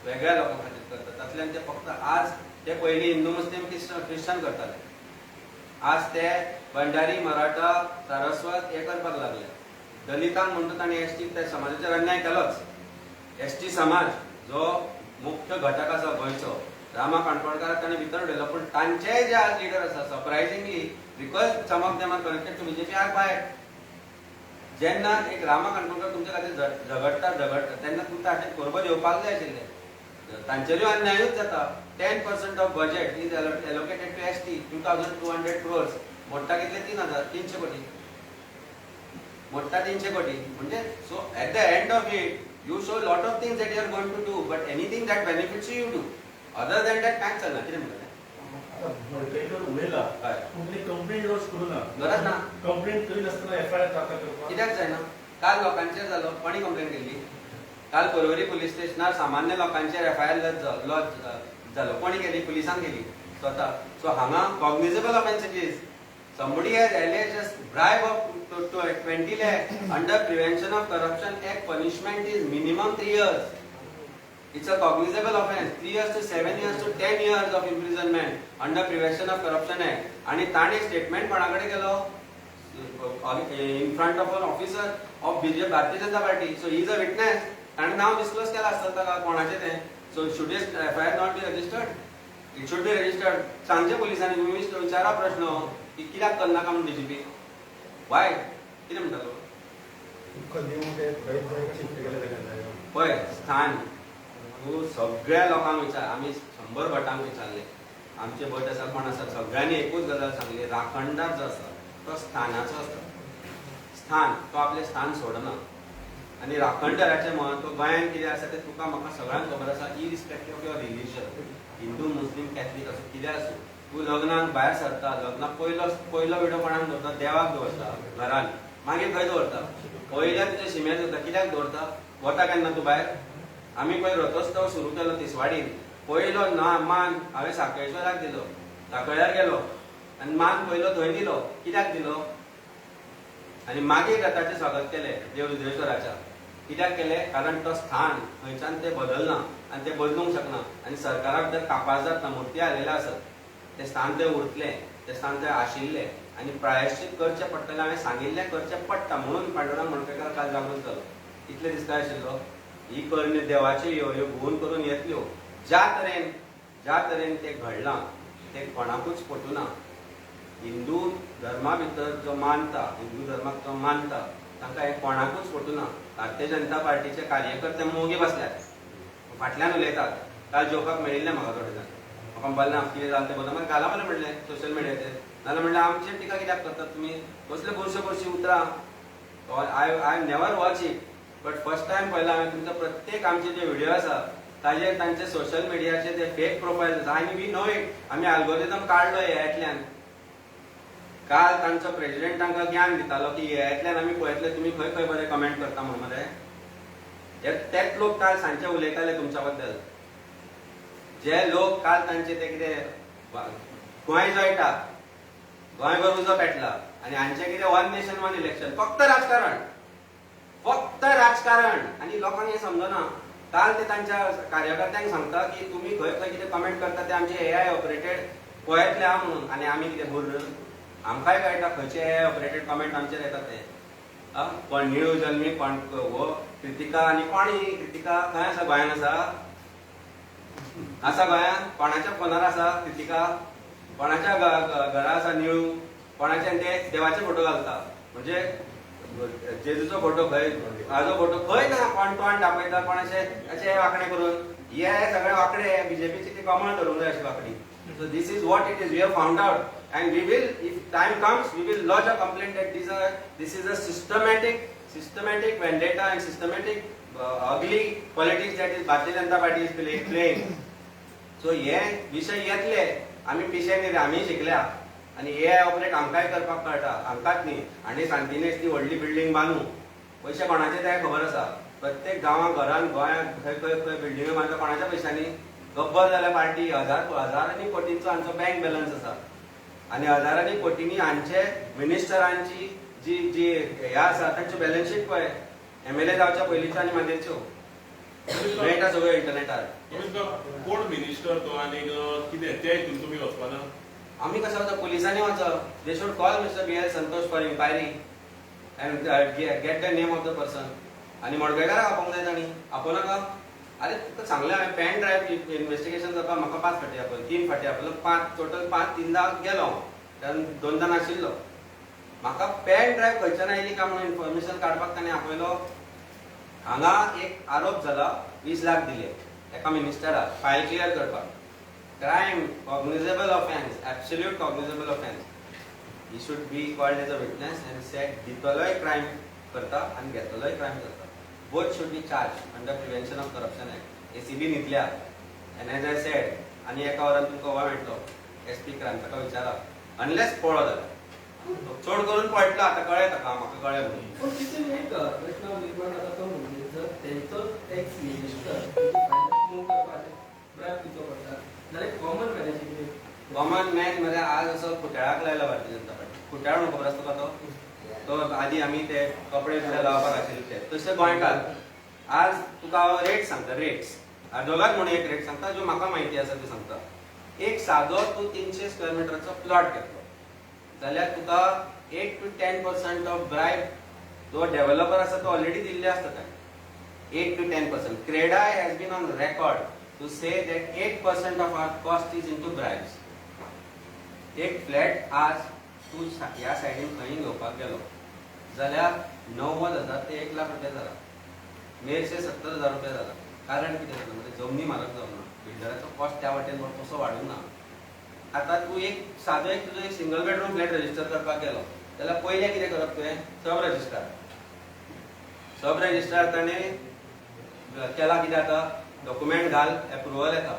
वेगळ्या लोकां खातीर करता, तातूंतल्यान ते फक्त आज ते पयलीं हिंदू मुस्लीम क्रिश्चन करताले, आज ते भंडारी मराठा सारस्वत हे करपाक लागले. दलितांक म्हणटा तांणी ST त्या समाजाचेर अन्याय केलोच. ST समाज जो मुख्य घटक आसा गोंयचो, रामा काणकोणकाराक ताणें भितर उडयलो. पूण तांचे जे आज लिडर आसा, surprisingly because some of them are connected to BJP आर भायर. जेन्ना एक रामा काणकोणकार तुमच्या खातीर झगडटा तेन्ना तुमच्या हातीर बरोबर येवपाक जाय आशिल्लें. तांचेरूय अन्यायूच जाता. 10% of budget is allocated to ST, 2200 crores. मोडटा कितले 3,300 कोटी. मोडटा 300 कोटी. म्हणजे so at the end of it you show a lot of things that you are going to do, but anything that benefits you do. Other than that, कांयच चलना. कितें म्हणटा मडकयकर उलयला, हय, तुमची कंप्लेंट लॉज करूं ना. गरज ना. कंप्लेंट करिनासतना FIR दाखल करपाक कित्याक जायना? काल लोकांचेर जालो, कोणी कंप्लेंट केल्ली? काल परवरी पुलीस स्टेशनार सामान्य लोकांचेर FIR लॉज जालो. कोणी केली? पुलिसान केली स्वता. सो हांगा cognizable offences. Somebody has alleged a bribe of to 20 lakh. Under Prevention of Corruption Act, punishment is minimum 3 years. It's a cognizable offence. 3 years to 7 years to 10 years of imprisonment under Prevention of Corruption Act. आणि ताणे स्टेटमेंट कोणाकडे केलो? In front of an officer of BJP भारतीय Janata party. So he is a witness. ताणे नाव डिस्क्लोज केला आसता का कोणाचे ते. So should his FIR not be registered? It should be registered. सांगचे पुलिसांनी तुम्ही विचारा प्रश्न की कित्याक करनाका म्हणून BJP. वाय कितें म्हणटा तो? अख्खो देव ते खंयच जाय का शिफ्ट केले जाल्यार पळय स्थान तूं सगळ्या लोकांक विचार, आमी 100 भटांक विचारले, आमचे भट आसा कोण आसा, सगळ्यांनी एकूच गजाल सांगली, राखणदार जो आसा तो स्थानाचो आसता. स्थान तो आपले स्थान सोडना. आनी राखणदाराचें म्हत्व गोंयांत कितें आसा तें तुका म्हाका सगळ्यांक खबर आसा, irrespective of your religion, Hindu Muslim Catholic असो कितें आसूं, तूं लग्नाक भायर सरता, लग्नाक पयलो विडो कोणाक दवरता, देवाक दवरता घरान, मागीर खंय दवरता, पयल्या तुजे शिमेर दवरता. कित्याक दवरता? वता केन्ना तूं भायर? आमी पळय रथोत्सव सुरू केलो तिसवाडीन, पयलो मान हांवें साखळेश्वराक दिलो, साखळ्यार गेलो आनी मान पयलो थंय दिलो. कित्याक दिलो? आनी मागीर रथाचें स्वागत केलें देवळेश्वराच्या. कित्याक केलें? कारण तो स्थान खंयच्यान तें बदलना आनी तें बदलूंक शकना. आनी सरकाराक जर कापास जाता, मूर्ती हाडलेले आसत, तें स्थान थंय उरतलें, तें स्थान थंय आशिल्लें आनी प्रायश्चित करचें पडटलें. हांवें सांगिल्लें करचें पडटा म्हणून पांडुरंग मडकयकार काल जागृत जालो. इतलें दिसता आशिल्लो ही करणी देवाच्यो ह्यो भोवन करून येतल्यो. ज्या तरेन तें घडलां तें कोणाकूच पटूना. हिंदू धर्मा भितर जो मानता, हिंदू धर्माक जो मानता, तांकां हें कोणाकूच पटूना. भारतीय जनता पार्टीचे कार्यकर्ते मोगी बसल्यात, फाटल्यान उलयतात. काल जेवपाक मेळिल्लें म्हाका थोडे जाण, म्हाका म्हणपाक लागले कितें जालें तें बरोबर. मागीर घाला मला म्हणलें सोशल मिडियाचेर. नाजाल्यार म्हणलें आमचेर टिका कित्याक करतात तुमी, कसले बुरशी उतरां. I never watch it, but first time पळयलां हांवें तुमचो प्रत्येक आमचे जे व्हिडिओ आसा ताजेर तांचे सोशल मिडियाचे जे फेक प्रोफायल आसा, आनी वी नो इट, आमी अल्गोरिदम काडलो हेतल्यान. काल तांचो प्रेसिडेंट तांकां ज्ञान दितालो की हेतल्यान आमी पळयतले तुमी खंय खंय बरें कमेंट करता म्हणून मरे. तेच लोक काल सांजचे उलयताले तुमच्या बद्दल. जे लोक काल तांचे ते कितें गोंय जळटा, गोंयभर उजो पेटला आनी हांचे कितें 1 नेशन 1 इलेक्शन, फक्त राजकारण. आनी लोकांक हें समजना. काल ते तांच्या कार्यकर्त्यांक सांगता की तुमी खंय खंय कितें कमेंट करता ते आमचे AI ऑपरेटेड पळयतले आहा म्हणून. आनी आमी कितें बुर्र? आमकांय कळटा खंयचे AI ऑपरेटेड कमेंट आमचेर येता ते. कोण निळू जल्मी, कोण हो कृतिका, आनी कोणी कृतिका खंय आसा? गोंयान आसा गोंयान? कोणाच्या फोनार आसा कृतिका? कोणाच्या घरा आसा निळू? कोणाचे ते देवाचे फोटो घालता. म्हणजे जेजूचो फोटो खंय, हाजो फोटो खंय ना. कोण तोंड दाखयता, कोणाचे अशें वांकडे करून. हे सगळे वांकडे बीजेपीची ती कमळ धरूंक जाय अशी वांकडी. So this is what it is. We have found out, and we will, if time comes, we will lodge a complaint that this is a systematic vendetta and systematic ugly politics that is Bharatiya Janata Party is playing. So हे विषय येतले, आमी पिशेन रे, आमी शिकल्या आनी AI ऑपरेट आमकांय करपाक कळटा, आमकांच न्ही. आनी शांतीनेस ती व्हडली बिल्डींग बांदू, पयशे कोणाचे ते खबर आसा. प्रत्येक गांवांत घरान गोंयांत खंय खंय खंय बिल्डिंग्यो बांदता कोणाच्या पयशांनी? गब्बर जाल्यार पार्टी हजारांनी कोटींचो हांचो बँक बॅलन्स आसा. आनी हजारांनी कोटींनी हांचे मिनिस्टरांची जी हे आसा तांच्यो बॅलन्स शीट पळय, MLA जावच्या पयलींच्यो आनी मागीरच्यो मेळटा सगळ्यो इंटरनेटार. कोण मिनिस्टर तो आनी कितें ते हितून तुमी वचपाना? आमी कशें वचप? पुलिसांनी वचप. They should call mister BL Santosh for inquiry and get the name of the person. आनी मडकयकाराक आपोवंक जाय तांणी, आपोवनाका. अरे तुका सांगलें हांवें, पेन ड्रायव्ह इन्व्हेस्टिगेशन जावपाक म्हाका 5 फावटी आपयलो, 3 फावटी आपयलो, टोटल 5-3दा गेलो हांव, कारण 2दा नाशिल्लो. म्हाका पेन ड्रायव्ह खंयच्यान आयली काय म्हणून इन्फॉर्मेशन काडपाक ताणें आपयलो. हांगा एक आरोप जाला, 20 लाख दिले एका मिनिस्टराक फायल क्लियर करपाक. Crime, cognizable offence, absolute cognizable offence. He should be called as a witness and said दितलोय क्रायम करता आनी घेतलोय क्रायम करता. Both should be charged under Prevention of Corruption Act. ACB न्हिदल्या. And as I said, आनी एका वरान तुमकां हो मेळटलो SP क्रायम, ताका विचारा. अनलेस पळो जाल्यार चड करून पळटलो, आतां कळ्ळें ताका, म्हाका कळ्ळें म्हणून. पण तितून एक प्रश्न निर्माण जाता तो म्हणजे जर तेंचो टॅक्स मिनिस्टर मूव करपाचे ड्रायव्ह दिवचो पडटा जाल्यार कॉमन मॅनेज कितें? कॉमन मॅन मरे आज असो खुट्याळाक लायला भारतीय जनता पार्टी. खुट्याळ म्हणून खबर आसता तुका तो आदी आमी ते कपडे बिडे लावपाक आशिल्ले ते तशें गोंयकार. आज तुका हांव रेट सांगता, रेट्स दोगांक म्हणून एक रेट सांगता ज्यो म्हाका म्हायती आसा त्यो सांगता. एक सादो तूं 300 स्क्वेअर मिटरचो प्लॉट घेतलो जाल्यार तुका 8 to 10% ऑफ ब्रायब जो डेव्हलपर आसा तो ऑलरेडी दिल्ले आसता ताणें. 8 to 10%. CREDA has been on record to say that 8% of our cost is into bribes. एक फ्लॅट आज तूं ह्या सायडीन खंय घेवपाक गेलो जाल्यार 90,000 ते 1,00,000 रुपये झाला. मेरशे 70,000 रुपये झाला. कारण किती झालं म्हणजे जमनी मालक जाऊन ना बिल्डराचो कॉस्ट त्या वाटेन तसो वाढूंक ना. आता तू एक सादो एक तुजो एक सिंगल बेडरूम फ्लॅट रजिस्टर करपाक गेलो जाल्यार पयलें कितें करप तुवें सब रजिस्ट्रार ताणें केला कितें आता डॉक्युमेंट घाल एप्रुवल येता.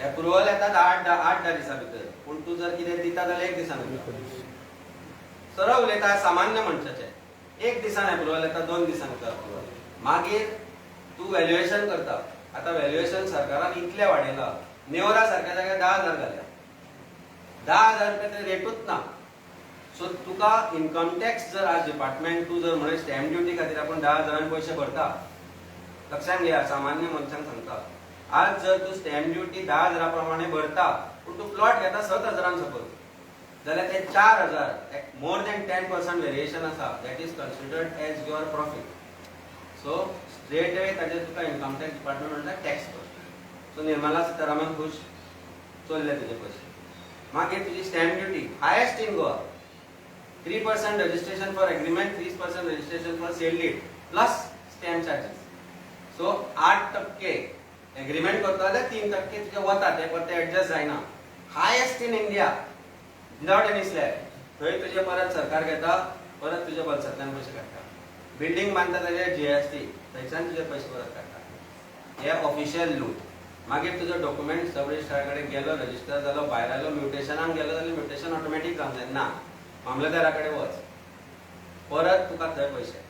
एप्रुवल येता 8-10 दिसां भितर. पूण तूं जर कितें दिता जाल्यार 1 दिसान येता. सरळ उलयता सामान्य मनशाचें 1 दिसान एप्रुवल येता, 2 दिसान येता एप्रुवल. मागीर तूं व्हॅल्युएशन करता. आतां व्हॅल्युएशन सरकारान इतलें वाडयलां, नेवरा सारक्या जाग्यार 10,000 घाल्या. 10,000 रुपये ते रेटूच ना. सो तुका इन्कम टॅक्स जर आज डिपार्टमेंट तूं जर म्हणजे स्टॅम्प ड्युटी खातीर आपण 10,000 पयशे भरता, लक्षात घ्या सामान्य मनशांक सांगता, आज जर तूं स्टॅम्प ड्युटी 10,000 प्रमाणे भरता पूण तूं प्लॉट घेता 7,000 सपोज जाल्यार ते 4,000 मोर दॅन 10% व्हेरिएशन आसा that is considered as your profit. So straight away ताजेर तुका इन्कम टॅक्स डिपार्टमेंट म्हणटा टॅक्स कर. सो निर्मला सितारामन खुश चल्ले तुजे पयशे. मागीर तुजी stamp duty highest in Goa 3% registration for agreement, 30% registration for sale deed plus stamp charges. So 8% agreement करता जाल्यार 3% तुजे वता ते परते एडजस्ट जायना. Highest in India without any slab. थंय तुजे परत सरकार घेता, परत तुज्या बल्सांतल्यान पयशे काडटा. बिल्डींग बांदता ताजेर GST थंयच्यान तुजे पयशे परत काडटा. हे ऑफिशियल लूट. मागीर तुजो डॉक्युमेंट सब रजिस्ट्रार कडेन गेलो, रजिस्टर जालो, भायर आयलो, म्युटेशनाक गेलो जाल्यार म्युटेशन ऑटोमॅटीक जावंक जाय ना. मामलेदारा कडेन वच, परत तुका थंय पयशे.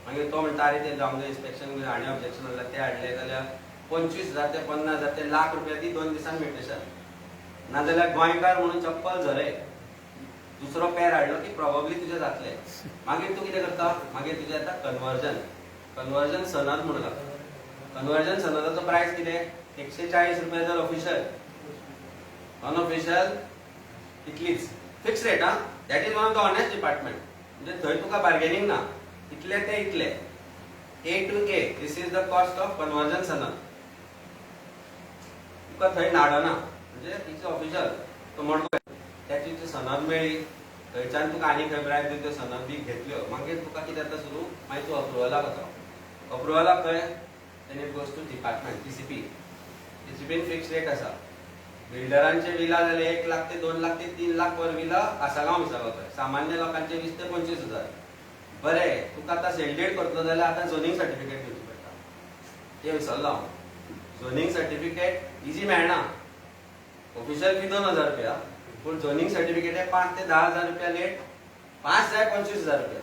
मागीर तो म्हणटा अरे ते जावंक जाय इन्स्पेक्शन हाणें ऑब्जेक्शन जाल्यार ते हाडले जाल्यार 25,000 ते 50,000 ते लाख रुपया दी 2 दिसान म्युटेशन. नाजाल्यार गोंयकार म्हणून चप्पल झरे दुसरो पेर हाडलो की प्रॉबब्ली तुजें जातलें. मागीर तूं कितें करता, मागीर तुजें येता कन्वर्जन सनद म्हणून जाता. कन्वर्जन सनदाचो प्रायस कितें 140 रुपया जर ऑफिशियल, अनऑफिशियल इतलीच fix rate. That is one of the honest department. म्हणजे थंय तुका बार्गेनिंग ना. इतले ते इतले A to A. This is the cost of conversion सनद. तुका थंय नाडना म्हणजे इट्स ऑफिशियल. तो म्हणतो त्याची सनद मेळ्ळी थंयच्यान तुका आनी खंय ब्रायब दिवन त्यो सनद बी घेतल्यो. मागीर तुका कितें जाता सुरू, मागीर तूं अप्रुवलाक वता. अप्रुवलाक खंय then it goes to department TCP. TCPन फिक्स रेट आसा. बिल्डरांचे विला जाल्यार 1 लाख ते 2 लाख ते 3 लाख पर विला आसागांव विचारलो थंय. सामान्य लोकांचे 20 ते 25,000. बरें, तुका आतां सेल्डेड करतलो जाल्यार आतां झोनिंग सर्टिफिकेट घेवची पडटा. ते विसरलो हांव. झोनिंग सर्टिफिकेट इजी मेळना. ऑफिशियल फी 2,000 रुपया पूण झोनिंग सर्टिफिकेट 5 ते 10,000 रुपया लेट, 5 जाय 25,000 रुपया.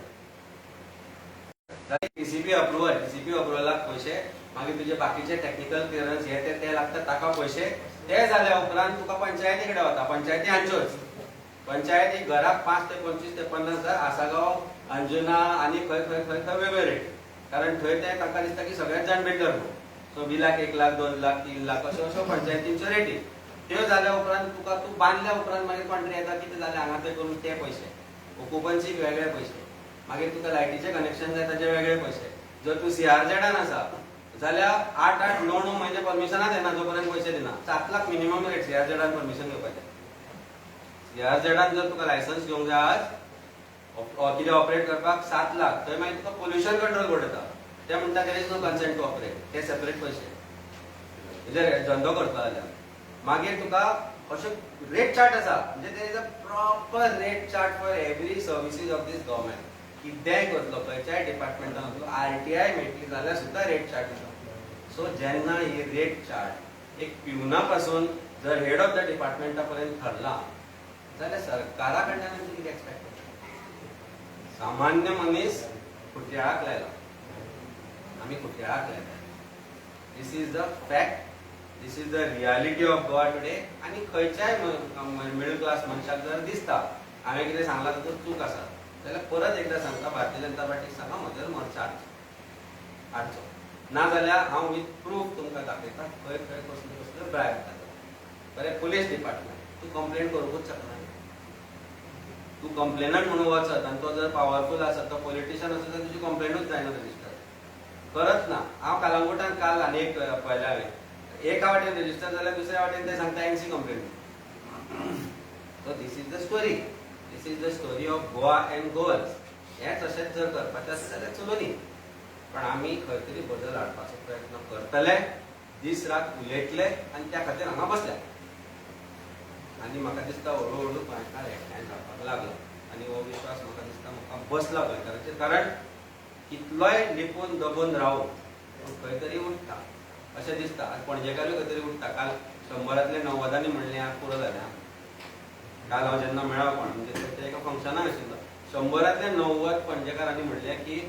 TCP अप्रुवलाक पयशे, मागीर तुजे बाकीचे टेक्निकल क्लियरन्स हे ते लागता ताका पयशे. ते जाल्या उपरांत तुका पंचायती कडेन वता. पंचायती हांच्योच. पंचायती घराक 5 ते 25 ते 50,000. आसागांव, अंजुना आनी खंय खंय खंय खंय वेगळे रेट. कारण थंय ते तांकां दिसता की सगळेच जाण बिल्डर न्हू. सो बिलाक 1 लाख 2 लाख 3 लाख अश्यो पंचायतींच्यो रेटी. त्यो जाल्या उपरांत तुका तूं बांदल्या उपरांत मागीर कॉन्ट्री येता कितें जालें हांगा थंय करून ते पयशे. ऑक्युपन्सीक वेगळे पयशे. मागीर तुका लायटीचें कनेक्शन जाय ताचे वेगळे पयशे. जर तूं CRZ आसा जाल्यार 8-8, 9-9 म्हयने परमिशनाच येना जो पर्यंत पयशे दिना. 7 lakh minimum rate CRZ permission घेवपाचें. CRZ जर तुका लायसन्स घेवंक जाय आज कितें ऑपरेट करपाक 7 लाख. थंय मागीर तुका पोल्युशन कंट्रोल बोर्ड येता. ते म्हणटा there is no consent to operate. ते सेपरेट पयशे. जर धंदो करता जाल्यार मागीर तुका अशें रेट चार्ट आसा. म्हणजे there is a proper rate chart for every services of these government. कितेंय करतलो खंयच्याय डिपार्टमेंटान RTI मेळटली जाल्यार सुद्दां रेट चार्ट आसा. सो जेन्ना ही रेट चार्ट एक पिवना पासून जर हेड ऑफ द डिपार्टमेंटा पर्यंत ठरला जाल्यार सरकारा कडल्यान आमी कितें एक्सपेक्ट करता. सामान्य मनीस खुट्याळाक लायला. आमी खुट्याळाक लायला. This is the fact. This is the reality of Goa today. आनी खंयच्याय मिडल क्लास मनशाक जर दिसता हांवें कितें सांगलां तातूंत चूक आसा जाल्यार परत एकदां सांगता भारतीय जनता पार्टीक सांगा म्हजो मोर्चा हाडचो. नाजाल्यार हांव विथ प्रूफ तुमकां दाखयता खंय खंय कसले कसले ब्रायब जाता. बरें, पुलीस डिपार्टमेंट तूं कंप्लेन करूंकूच शकना. तूं कंप्लेनंट म्हणून वचत आनी तो जर पावरफूल आसत तो पॉलिटिशियन आसत जाल्यार तुजी कंप्लेनूच जायना रजिस्टर करत ना. हांव कालांगुटान काल आनी एक पळयलें हांवें. एका वाटेन रजिस्टर जाल्यार दुसऱ्या वाटेन ते सांगता NC complain. So this is the story. This is the story of Goa and Goals. हेच अशेंच जर करपाचें आसा जाल्यार चलोनी, पण आमी खंय तरी बदल हाडपाचो प्रयत्न करतले, दीस रात उलयतले आनी त्या खातीर हांगा बसल्या. आनी म्हाका दिसता हळू गोंयकार एकठांय जावपाक लागला आनी हो विश्वास म्हाका दिसता म्हाका बसला गोंयकारांचेर, कारण कितलोय लिपून दबून रावून खंय तरी उठता अशें दिसता. आनी पणजेकारूय खंय तरी उठता. काल 100रांतले 90 म्हणलें आज पुरो जालें. काल हांव जेन्ना मेळ्ळो कोण म्हणजे एका फंक्शनाक आशिल्लो, 100रांतले 90 पणजेकारांनी म्हणलें की